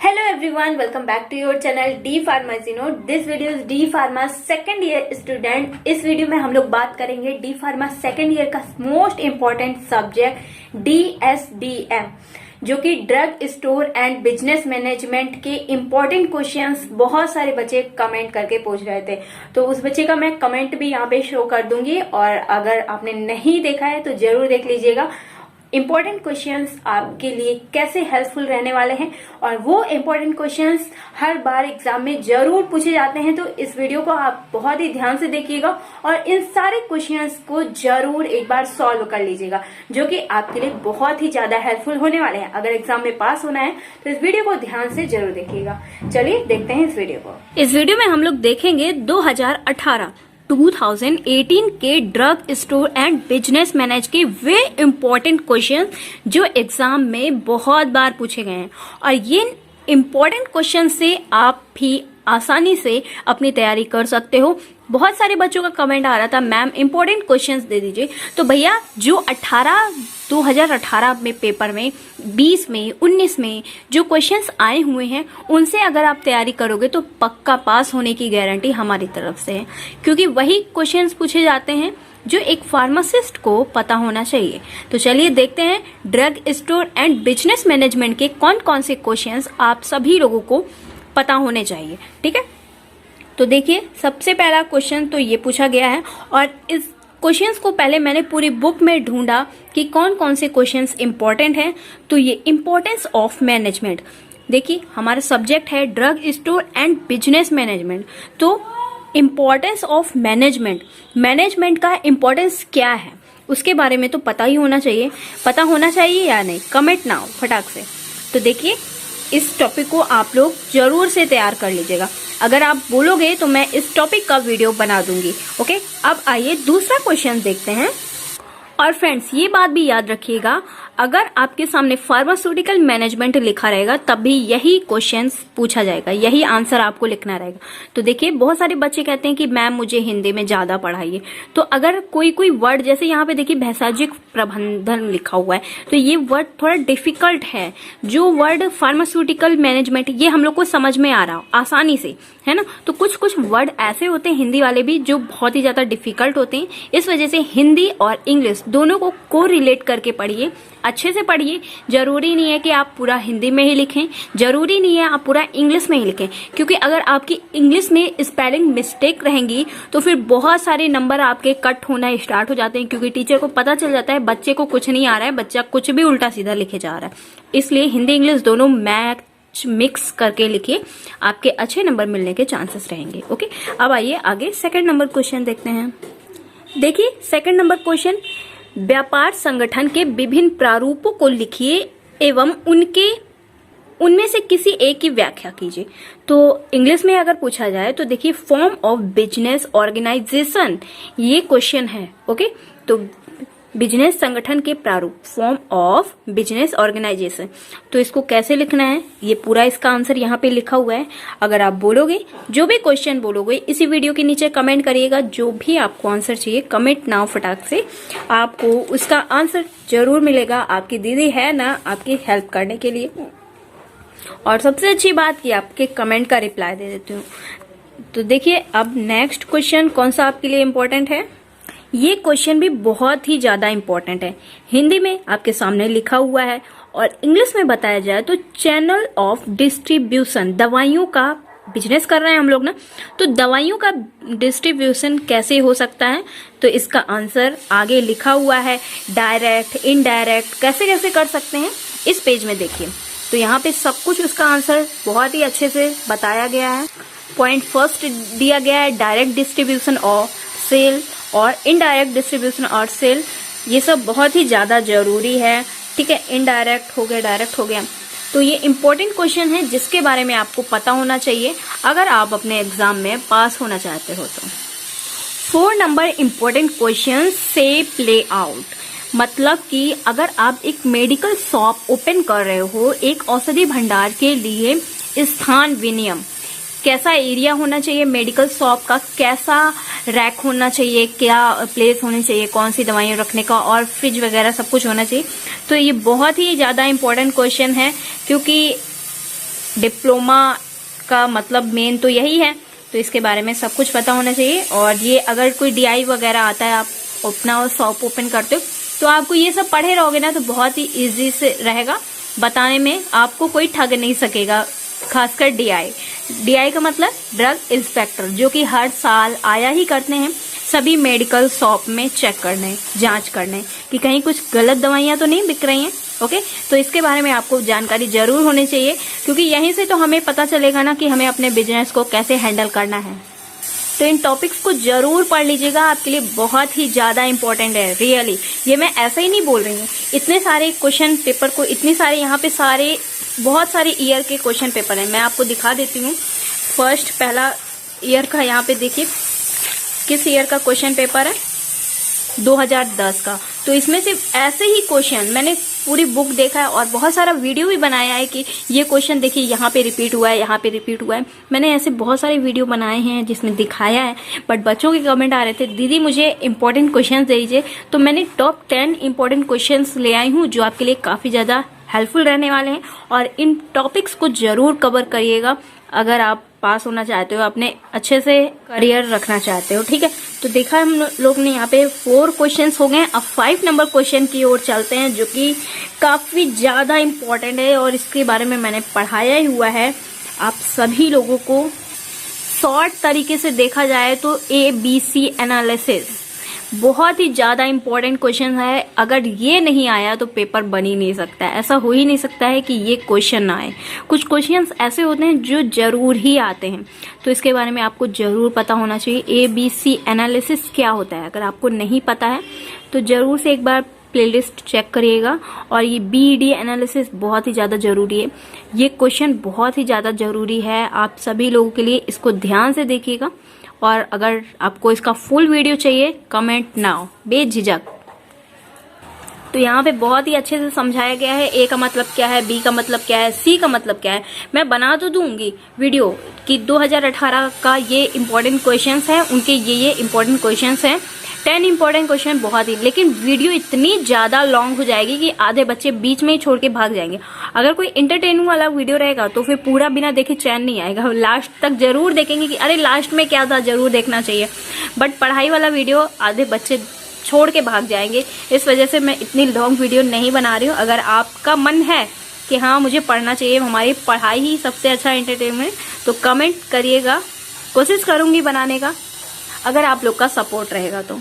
Hello everyone, welcome back to your channel D Pharmacy Note. This video is D Pharma second year student. इस video में हम लोग बात करेंगे D Pharma second year का most important subject DSDM, जो कि drug store and business management के इम्पोर्टेंट क्वेश्चंस बहुत सारे बच्चे कमेंट करके पूछ रहे थे। तो उस बच्चे का मैं कमेंट भी यहाँ पे शो कर दूंगी, और अगर आपने नहीं देखा है तो जरूर देख लीजिएगा। इम्पोर्टेंट क्वेश्चंस आपके लिए कैसे हेल्पफुल रहने वाले हैं, और वो इम्पोर्टेंट क्वेश्चंस हर बार एग्जाम में जरूर पूछे जाते हैं। तो इस वीडियो को आप बहुत ही ध्यान से देखिएगा और इन सारे क्वेश्चंस को जरूर एक बार सॉल्व कर लीजिएगा, जो कि आपके लिए बहुत ही ज्यादा हेल्पफुल होने वाले हैं। अगर एग्जाम में पास होना है तो इस वीडियो को ध्यान से जरूर देखिएगा। चलिए देखते हैं इस वीडियो को। इस वीडियो में हम लोग देखेंगे 2018 के drug store and business manage के वे इम्पोर्टेंट क्वेश्चन जो एग्जाम में बहुत बार पूछे गए हैं, और ये इम्पोर्टेंट क्वेश्चन से आप भी आसानी से अपनी तैयारी कर सकते हो। बहुत सारे बच्चों का कमेंट आ रहा था, मैम इम्पोर्टेंट क्वेश्चंस दे दीजिए। तो भैया जो 2018 में पेपर में 20 में 19 में जो क्वेश्चंस आए हुए हैं, उनसे अगर आप तैयारी करोगे तो पक्का पास होने की गारंटी हमारी तरफ से है, क्योंकि वही क्वेश्चंस पूछे जाते हैं जो एक फार्मासिस्ट को पता होना चाहिए। तो चलिए देखते हैं drug store and business management के कौन कौन से क्वेश्चंस आप सभी लोगों को पता होने चाहिए। ठीक है, तो देखिए सबसे पहला क्वेश्चन तो ये पूछा गया है, और इस क्वेश्चंस को पहले मैंने पूरी बुक में ढूंढा कि कौन कौन से क्वेश्चंस इंपॉर्टेंट हैं। तो ये इंपॉर्टेंस ऑफ मैनेजमेंट, देखिए हमारा सब्जेक्ट है drug store and business management. तो इम्पोर्टेंस ऑफ मैनेजमेंट का इम्पोर्टेंस क्या है उसके बारे में तो पता ही होना चाहिए। पता होना चाहिए या नहीं, कमेंट ना हो फटाक से। तो देखिए इस टॉपिक को आप लोग जरूर से तैयार कर लीजिएगा। अगर आप बोलोगे तो मैं इस टॉपिक का वीडियो बना दूंगी। ओके, अब आइए दूसरा क्वेश्चन देखते हैं। और फ्रेंड्स ये बात भी याद रखिएगा, अगर आपके सामने फार्मास्यूटिकल मैनेजमेंट लिखा रहेगा तब भी यही क्वेश्चंस पूछा जाएगा, यही आंसर आपको लिखना रहेगा। तो देखिए बहुत सारे बच्चे कहते हैं कि मैम मुझे हिंदी में ज्यादा पढ़ाइए। तो अगर कोई वर्ड, जैसे यहाँ पे देखिए भैसाजिक प्रबंधन लिखा हुआ है, तो ये वर्ड थोड़ा डिफिकल्ट है। जो वर्ड फार्मास्यूटिकल मैनेजमेंट, ये हम लोग को समझ में आ रहा हो आसानी से, है ना। तो कुछ वर्ड ऐसे होते हैं हिंदी वाले भी जो बहुत ही ज्यादा डिफिकल्ट होते हैं। इस वजह से हिंदी और इंग्लिश दोनों को रिलेट करके पढ़िए, अच्छे से पढ़िए। जरूरी नहीं है कि आप पूरा हिंदी में ही लिखें, जरूरी नहीं है आप पूरा इंग्लिश में ही लिखें, क्योंकि अगर आपकी इंग्लिश में स्पेलिंग मिस्टेक रहेंगी तो फिर बहुत सारे नंबर आपके कट होना स्टार्ट हो जाते हैं, क्योंकि टीचर को पता चल जाता है बच्चे को कुछ नहीं आ रहा है, बच्चा कुछ भी उल्टा सीधा लिखे जा रहा है। इसलिए हिंदी इंग्लिश दोनों मिक्स करके लिखिए, आपके अच्छे नंबर मिलने के चांसेस रहेंगे। ओके, अब आइए आगे सेकंड नंबर क्वेश्चन देखते हैं। देखिए सेकंड नंबर क्वेश्चन, व्यापार संगठन के विभिन्न प्रारूपों को लिखिए एवं उनमें से किसी एक की व्याख्या कीजिए। तो इंग्लिश में अगर पूछा जाए तो देखिए फॉर्म ऑफ बिजनेस ऑर्गेनाइजेशन, ये क्वेश्चन है। ओके, तो बिजनेस संगठन के प्रारूप, फॉर्म ऑफ बिजनेस ऑर्गेनाइजेशन, तो इसको कैसे लिखना है, ये पूरा इसका आंसर यहाँ पे लिखा हुआ है। अगर आप बोलोगे, जो भी क्वेश्चन बोलोगे इसी वीडियो के नीचे कमेंट करिएगा, जो भी आपको आंसर चाहिए कमेंट ना फटाक से, आपको उसका आंसर जरूर मिलेगा। आपकी दीदी है ना आपकी हेल्प करने के लिए, और सबसे अच्छी बात की आपके कमेंट का रिप्लाई दे देती हूँ। तो देखिए अब नेक्स्ट क्वेश्चन कौन सा आपके लिए इम्पोर्टेंट है। ये क्वेश्चन भी बहुत ही ज्यादा इम्पोर्टेंट है। हिंदी में आपके सामने लिखा हुआ है, और इंग्लिश में बताया जाए तो चैनल ऑफ डिस्ट्रीब्यूशन, दवाइयों का बिजनेस कर रहे हैं हम लोग ना, तो दवाइयों का डिस्ट्रीब्यूशन कैसे हो सकता है। तो इसका आंसर आगे लिखा हुआ है, डायरेक्ट इनडायरेक्ट कैसे कैसे कर सकते हैं, इस पेज में देखिए। तो यहाँ पे सब कुछ उसका आंसर बहुत ही अच्छे से बताया गया है। पॉइंट फर्स्ट दिया गया है डायरेक्ट डिस्ट्रीब्यूशन और सेल, और इनडायरेक्ट डिस्ट्रीब्यूशन और सेल, ये सब बहुत ही ज्यादा जरूरी है। ठीक है, इनडायरेक्ट हो गया, डायरेक्ट हो गया। तो ये इम्पोर्टेंट क्वेश्चन है जिसके बारे में आपको पता होना चाहिए अगर आप अपने एग्जाम में पास होना चाहते हो। तो 4 नंबर इम्पोर्टेंट क्वेश्चन से प्ले आउट, मतलब कि अगर आप एक मेडिकल शॉप ओपन कर रहे हो, एक औषधि भंडार के लिए स्थान विनियम, कैसा एरिया होना चाहिए मेडिकल शॉप का, कैसा रैक होना चाहिए, क्या प्लेस होनी चाहिए, कौन सी दवाइयां रखने का, और फ्रिज वगैरह सब कुछ होना चाहिए। तो ये बहुत ही ज्यादा इम्पोर्टेंट क्वेश्चन है, क्योंकि डिप्लोमा का मतलब मेन तो यही है, तो इसके बारे में सब कुछ पता होना चाहिए। और ये अगर कोई DI वगैरह आता है, आप अपना शॉप ओपन करते हो, तो आपको ये सब पढ़े रहोगे ना, तो बहुत ही इजी से रहेगा बताने में, आपको कोई ठग नहीं सकेगा। खासकर DI का मतलब ड्रग इंस्पेक्टर, जो कि हर साल आया ही करते हैं सभी मेडिकल शॉप में चेक करने, जांच करने कि कहीं कुछ गलत दवाइयां तो नहीं बिक रही हैं। ओके, तो इसके बारे में आपको जानकारी जरूर होनी चाहिए, क्योंकि यहीं से तो हमें पता चलेगा ना कि हमें अपने बिजनेस को कैसे हैंडल करना है। तो इन टॉपिक्स को जरूर पढ़ लीजिएगा, आपके लिए बहुत ही ज्यादा इंपॉर्टेंट है। रियली ये मैं ऐसा ही नहीं बोल रही हूँ, इतने सारे क्वेश्चन पेपर को, इतने सारे यहाँ पे सारे बहुत सारे ईयर के क्वेश्चन पेपर हैं। मैं आपको दिखा देती हूँ। फर्स्ट पहला ईयर का यहाँ पे देखिए, किस ईयर का क्वेश्चन पेपर है, 2010 का। तो इसमें से ऐसे ही क्वेश्चन मैंने पूरी बुक देखा है और बहुत सारा वीडियो भी बनाया है कि ये क्वेश्चन देखिए यहाँ पे रिपीट हुआ है, यहाँ पे रिपीट हुआ है। मैंने ऐसे बहुत सारे वीडियो बनाए हैं जिसमें दिखाया है, बट बच्चों के कमेंट आ रहे थे, दीदी मुझे इंपॉर्टेंट क्वेश्चन दे दीजिए। तो मैंने टॉप 10 इंपॉर्टेंट क्वेश्चन ले आई हूँ, जो आपके लिए काफी ज्यादा हेल्पफुल रहने वाले हैं। और इन टॉपिक्स को जरूर कवर करिएगा अगर आप पास होना चाहते हो, अपने अच्छे से करियर रखना चाहते हो। ठीक है, तो देखा हम लोग ने यहाँ पे 4 क्वेश्चंस हो गए। अब 5 नंबर क्वेश्चन की ओर चलते हैं, जो कि काफी ज्यादा इम्पोर्टेंट है और इसके बारे में मैंने पढ़ाया ही हुआ है आप सभी लोगों को। शॉर्ट तरीके से देखा जाए तो ABC एनालिसिस बहुत ही ज्यादा इम्पोर्टेंट क्वेश्चन है। अगर ये नहीं आया तो पेपर बन ही नहीं सकता है, ऐसा हो ही नहीं सकता है कि ये क्वेश्चन ना आए। कुछ क्वेश्चंस ऐसे होते हैं जो जरूर ही आते हैं, तो इसके बारे में आपको जरूर पता होना चाहिए। ABC एनालिसिस क्या होता है, अगर आपको नहीं पता है तो जरूर से एक बार प्लेलिस्ट चेक करिएगा। और ये BED एनालिसिस बहुत ही ज्यादा जरूरी है, ये क्वेश्चन बहुत ही ज्यादा जरूरी है आप सभी लोगों के लिए, इसको ध्यान से देखिएगा। और अगर आपको इसका फुल वीडियो चाहिए, कमेंट नाउ बेझिझक। तो यहाँ पे बहुत ही अच्छे से समझाया गया है, A का मतलब क्या है, B का मतलब क्या है, C का मतलब क्या है। मैं बना तो दूंगी वीडियो कि 2018 का ये इंपॉर्टेंट क्वेश्चंस हैं, उनके ये इंपॉर्टेंट क्वेश्चंस हैं, 10 इंपॉर्टेंट क्वेश्चन बहुत ही। लेकिन वीडियो इतनी ज्यादा लॉन्ग हो जाएगी कि आधे बच्चे बीच में ही छोड़ के भाग जाएंगे। अगर कोई एंटरटेनिंग वाला वीडियो रहेगा तो फिर पूरा बिना देखे चैन नहीं आएगा, लास्ट तक जरूर देखेंगे कि अरे लास्ट में क्या था, जरूर देखना चाहिए। बट पढ़ाई वाला वीडियो आधे बच्चे छोड़ के भाग जाएंगे, इस वजह से मैं इतनी लॉन्ग वीडियो नहीं बना रही हूँ। अगर आपका मन है कि हाँ मुझे पढ़ना चाहिए, हमारी पढ़ाई ही सबसे अच्छा एंटरटेनमेंट, तो कमेंट करिएगा, कोशिश करूंगी बनाने का, अगर आप लोग का सपोर्ट रहेगा तो।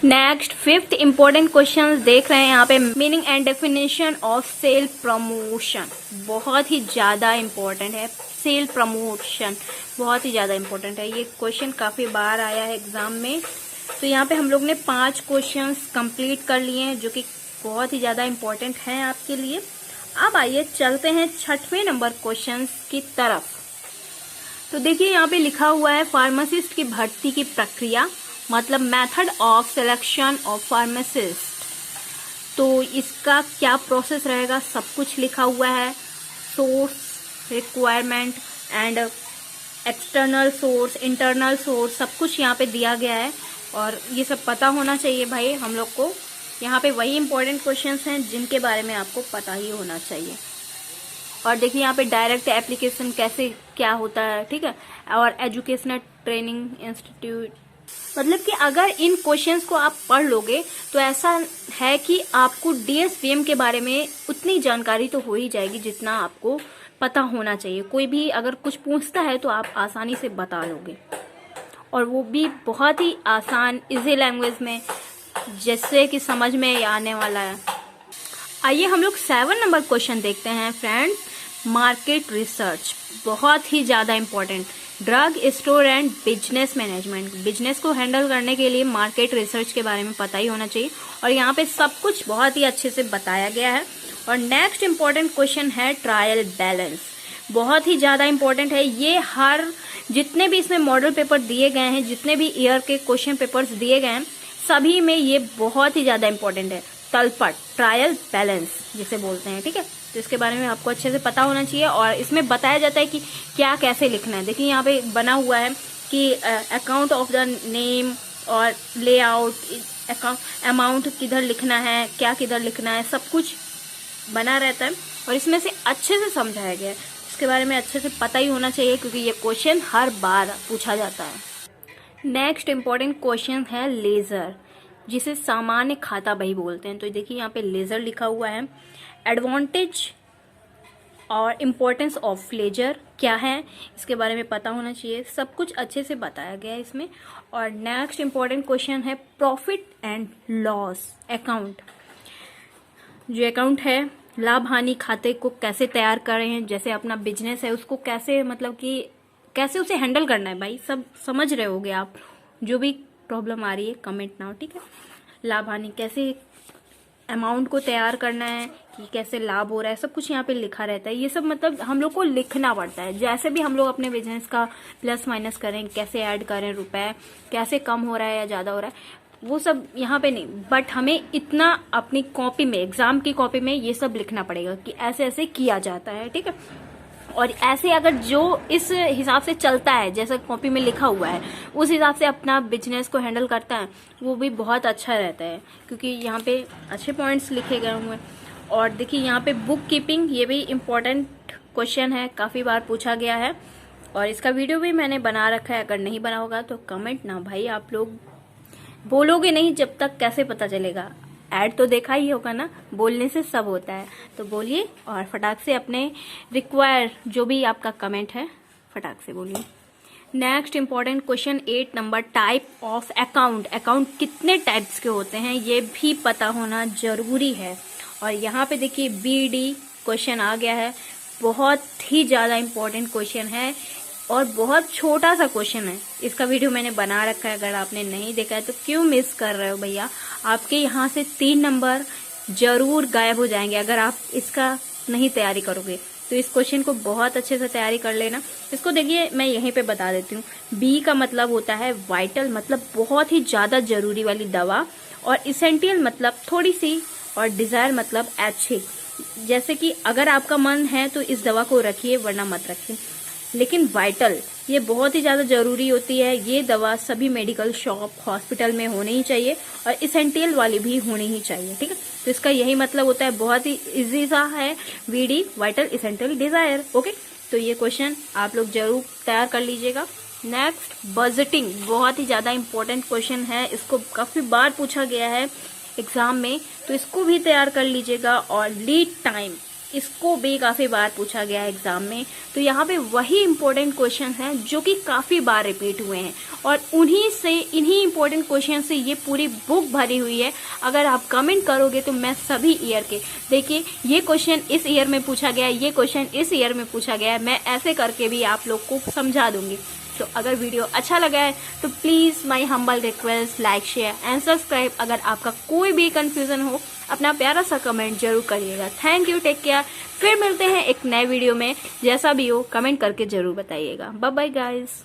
नेक्स्ट 5th इंपॉर्टेंट क्वेश्चन देख रहे हैं यहाँ पे, meaning and definition of self promotion. बहुत ही ज्यादा इंपॉर्टेंट है, सेल्फ प्रमोशन बहुत ही ज्यादा इंपॉर्टेंट है। ये क्वेश्चन काफी बार आया है एग्जाम में। तो यहाँ पे हम लोग ने 5 क्वेश्चंस कंप्लीट कर लिए हैं, जो कि बहुत ही ज्यादा इंपॉर्टेंट हैं आपके लिए। अब आइए चलते हैं 6वें नंबर क्वेश्चन की तरफ। तो देखिए यहाँ पे लिखा हुआ है फार्मासिस्ट की भर्ती की प्रक्रिया, मतलब method of selection of pharmacist. तो इसका क्या प्रोसेस रहेगा, सब कुछ लिखा हुआ है। Source, requirement and external source, internal source, सब कुछ यहाँ पे दिया गया है और ये सब पता होना चाहिए भाई हम लोग को। यहाँ पे वही इंपॉर्टेंट क्वेश्चंस हैं जिनके बारे में आपको पता ही होना चाहिए। और देखिए यहाँ पे डायरेक्ट एप्लीकेशन कैसे क्या होता है, ठीक है, और एजुकेशनल ट्रेनिंग इंस्टीट्यूट, मतलब कि अगर इन क्वेश्चंस को आप पढ़ लोगे तो ऐसा है कि आपको DSVM के बारे में उतनी जानकारी तो हो ही जाएगी जितना आपको पता होना चाहिए। कोई भी अगर कुछ पूछता है तो आप आसानी से बता लोगे, और वो भी बहुत ही आसान इजी लैंग्वेज में, जिससे कि समझ में आने वाला है। आइए हम लोग 7 नंबर क्वेश्चन देखते हैं फ्रेंड्स। मार्केट रिसर्च बहुत ही ज्यादा important, drug store and business management. Business को हैंडल करने के लिए मार्केट रिसर्च के बारे में पता ही होना चाहिए, और यहाँ पे सब कुछ बहुत ही अच्छे से बताया गया है। और नेक्स्ट इंपॉर्टेंट क्वेश्चन है ट्रायल बैलेंस, बहुत ही ज्यादा इंपॉर्टेंट है। ये हर जितने भी इसमें मॉडल पेपर दिए गए हैं, जितने भी ईयर के क्वेश्चन पेपर्स दिए गए हैं, सभी में ये बहुत ही ज्यादा इंपॉर्टेंट है। तलपट, ट्रायल बैलेंस जिसे बोलते हैं, ठीक है, तो इसके बारे में आपको अच्छे से पता होना चाहिए। और इसमें बताया जाता है कि क्या कैसे लिखना है। देखिए यहाँ पे बना हुआ है कि अकाउंट ऑफ द नेम और लेआउट, अमाउंट किधर लिखना है, क्या किधर लिखना है, सब कुछ बना रहता है और इसमें से अच्छे से समझाया गया है। इसके बारे में अच्छे से पता ही होना चाहिए क्योंकि ये क्वेश्चन हर बार पूछा जाता है। नेक्स्ट इम्पॉर्टेंट क्वेश्चन है लेजर, जिसे सामान्य खाता बही बोलते हैं। तो देखिए यहाँ पे लेजर लिखा हुआ है। एडवांटेज और इम्पोर्टेंस ऑफ लेजर क्या है, इसके बारे में पता होना चाहिए। सब कुछ अच्छे से बताया गया है इसमें। और नेक्स्ट इम्पॉर्टेंट क्वेश्चन है प्रॉफिट एंड लॉस अकाउंट। जो अकाउंट है, लाभ हानि खाते को कैसे तैयार कर रहे हैं, जैसे अपना बिजनेस है उसको कैसे, मतलब कि कैसे उसे हैंडल करना है। भाई सब समझ रहे होगे आप। जो भी प्रॉब्लम आ रही है कमेंट ना हो, ठीक है। लाभ हानि कैसे अमाउंट को तैयार करना है, कि कैसे लाभ हो रहा है, सब कुछ यहाँ पे लिखा रहता है। ये सब मतलब हम लोग को लिखना पड़ता है। जैसे भी हम लोग अपने बिजनेस का प्लस माइनस करें, कैसे ऐड करें रुपए, कैसे कम हो रहा है या ज्यादा हो रहा है, वो सब यहाँ पे नहीं। बट हमें इतना अपनी कॉपी में, एग्जाम की कॉपी में ये सब लिखना पड़ेगा कि ऐसे ऐसे किया जाता है, ठीक है। और ऐसे अगर जो इस हिसाब से चलता है, जैसा कॉपी में लिखा हुआ है, उस हिसाब से अपना बिजनेस को हैंडल करता है, वो भी बहुत अच्छा रहता है क्योंकि यहाँ पे अच्छे पॉइंट्स लिखे गए हुए हैं। और देखिए यहाँ पे बुक कीपिंग, ये भी इम्पोर्टेंट क्वेश्चन है, काफी बार पूछा गया है और इसका वीडियो भी मैंने बना रखा है। अगर नहीं बना होगा तो कमेंट ना, भाई आप लोग बोलोगे नहीं जब तक कैसे पता चलेगा। ऐड तो देखा ही होगा ना, बोलने से सब होता है। तो बोलिए और फटाक से अपने रिक्वायर जो भी आपका कमेंट है फटाक से बोलिए। Next important question 8 number, type of account. Account कितने टाइप्स के होते हैं ये भी पता होना जरूरी है। और यहाँ पे देखिए BD क्वेश्चन आ गया है, बहुत ही ज्यादा इंपॉर्टेंट क्वेश्चन है और बहुत छोटा सा क्वेश्चन है। इसका वीडियो मैंने बना रखा है, अगर आपने नहीं देखा है तो क्यों मिस कर रहे हो भैया। आपके यहाँ से 3 नंबर जरूर गायब हो जाएंगे अगर आप इसका नहीं तैयारी करोगे। तो इस क्वेश्चन को बहुत अच्छे से तैयारी कर लेना। इसको देखिए मैं यहीं पे बता देती हूँ। बी का मतलब होता है वाइटल, मतलब बहुत ही ज्यादा जरूरी वाली दवा, और इसेंटियल मतलब थोड़ी सी, और डिजायर मतलब ऐच्छिक। जैसे कि अगर आपका मन है तो इस दवा को रखिए वरना मत रखिए। लेकिन वाइटल ये बहुत ही ज्यादा जरूरी होती है। ये दवा सभी मेडिकल शॉप, हॉस्पिटल में होनी ही चाहिए और इसेंटियल वाली भी होनी ही चाहिए, ठीक है। तो इसका यही मतलब होता है, बहुत ही इजी सा है, VD vital essential Dzire. Okay, तो ये क्वेश्चन आप लोग जरूर तैयार कर लीजिएगा। नेक्स्ट बजटिंग, बहुत ही ज्यादा इंपॉर्टेंट क्वेश्चन है। इसको काफी बार पूछा गया है एग्जाम में, तो इसको भी तैयार कर लीजिएगा। और लीड टाइम, इसको भी काफी बार पूछा गया है एग्जाम में। तो यहाँ पे वही इंपॉर्टेंट क्वेश्चन हैं जो कि काफी बार रिपीट हुए हैं और इन्हीं इंपॉर्टेंट क्वेश्चन से ये पूरी बुक भरी हुई है। अगर आप कमेंट करोगे तो मैं सभी ईयर के, देखिए ये क्वेश्चन इस ईयर में पूछा गया है, ये क्वेश्चन इस ईयर में पूछा गया है, मैं ऐसे करके भी आप लोग को समझा दूंगी। तो अगर वीडियो अच्छा लगा है तो please my humble request, like, share and subscribe. अगर आपका कोई भी कंफ्यूजन हो अपना प्यारा सा कमेंट जरूर करिएगा। Thank you, take care. फिर मिलते हैं एक नए वीडियो में। जैसा भी हो कमेंट करके जरूर बताइएगा। Bye bye guys.